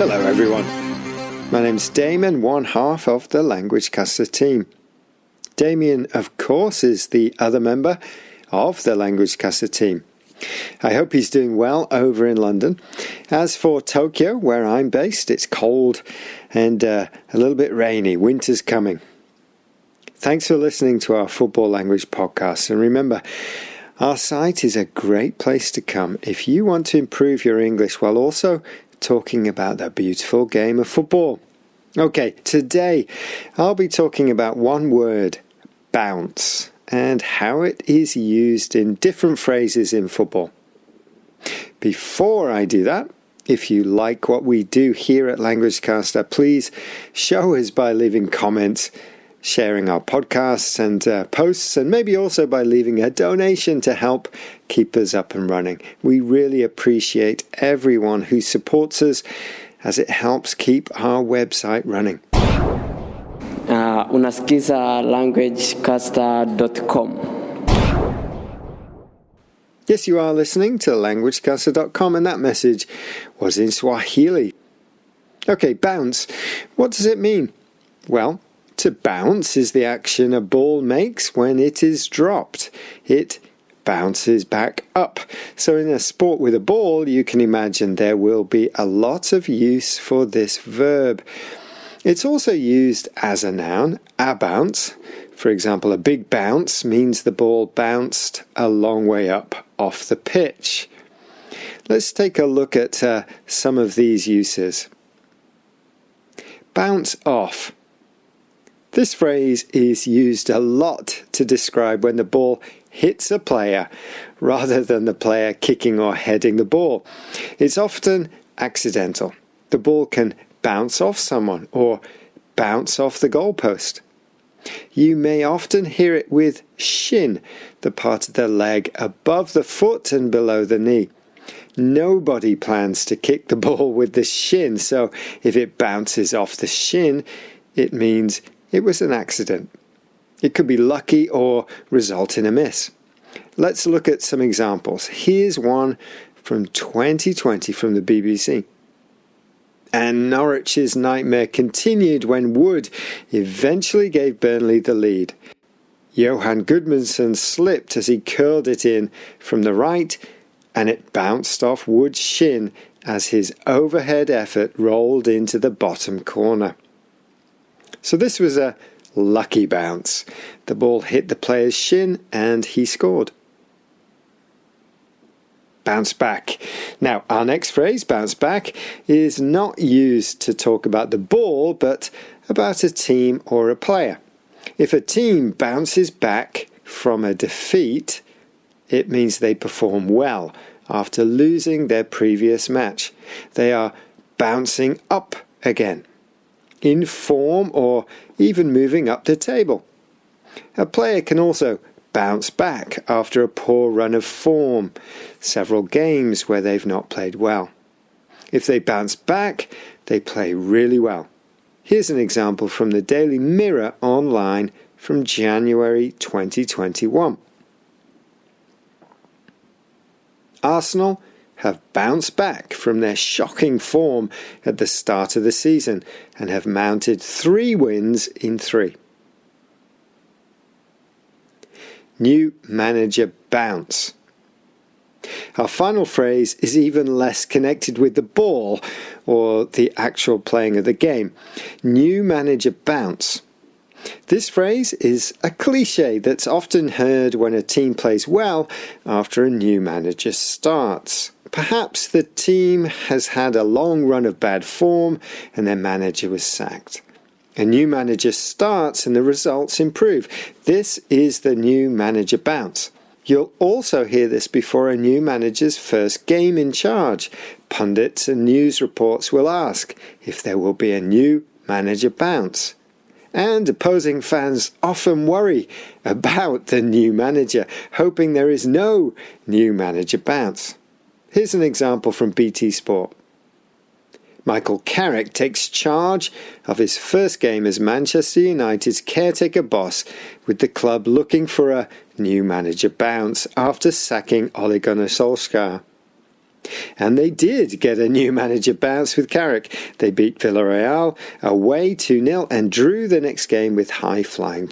Hello everyone, my name's Damien, one half of the Languagecaster team. Damien, of course, is the other member of the Languagecaster team. I hope he's doing well over in London. As for Tokyo, where I'm based, it's cold and a little bit rainy. Winter's coming. Thanks for listening to our football language podcast. And remember, our site is a great place to come if you want to improve your English while also talking about the beautiful game of football. Okay, today I'll be talking about one word, bounce, and how it is used in different phrases in football. Before I do that, if you like what we do here at Languagecaster, please show us by leaving comments, sharing our podcasts and posts, and maybe also by leaving a donation to help keep us up and running. We really appreciate everyone who supports us as it helps keep our website running. Unasikiza languagecaster.com. Yes, you are listening to languagecaster.com, and that message was in Swahili. Okay, bounce. What does it mean? Well, to bounce is the action a ball makes when it is dropped. It bounces back up. So in a sport with a ball, you can imagine there will be a lot of use for this verb. It's also used as a noun, a bounce. For example, a big bounce means the ball bounced a long way up off the pitch. Let's take a look at some of these uses. Bounce off. This phrase is used a lot to describe when the ball hits a player rather than the player kicking or heading the ball. It's often accidental. The ball can bounce off someone or bounce off the goalpost. You may often hear it with shin, the part of the leg above the foot and below the knee. Nobody plans to kick the ball with the shin, so if it bounces off the shin, it means it was an accident. It could be lucky or result in a miss. Let's look at some examples. Here's one from 2020 from the BBC. And Norwich's nightmare continued when Wood eventually gave Burnley the lead. Johan Gudmundsson slipped as he curled it in from the right, and it bounced off Wood's shin as his overhead effort rolled into the bottom corner. So this was a lucky bounce. The ball hit the player's shin and he scored. Bounce back. Now, our next phrase, bounce back, is not used to talk about the ball, but about a team or a player. If a team bounces back from a defeat, it means they perform well after losing their previous match. They are bouncing up again, in form or even moving up the table. A player can also bounce back after a poor run of form, several games where they've not played well. If they bounce back, they play really well. Here's an example from the Daily Mirror online from January 2021. Arsenal have bounced back from their shocking form at the start of the season and have mounted 3 wins in 3. New manager bounce. Our final phrase is even less connected with the ball or the actual playing of the game. New manager bounce. This phrase is a cliche that's often heard when a team plays well after a new manager starts. Perhaps the team has had a long run of bad form and their manager was sacked. A new manager starts and the results improve. This is the new manager bounce. You'll also hear this before a new manager's first game in charge. Pundits and news reports will ask if there will be a new manager bounce. And opposing fans often worry about the new manager, hoping there is no new manager bounce. Here's an example from BT Sport. Michael Carrick takes charge of his first game as Manchester United's caretaker boss, with the club looking for a new manager bounce after sacking Ole Gunnar Solskjaer. And they did get a new manager bounce with Carrick. They beat Villarreal away 2-0 and drew the next game with high-flying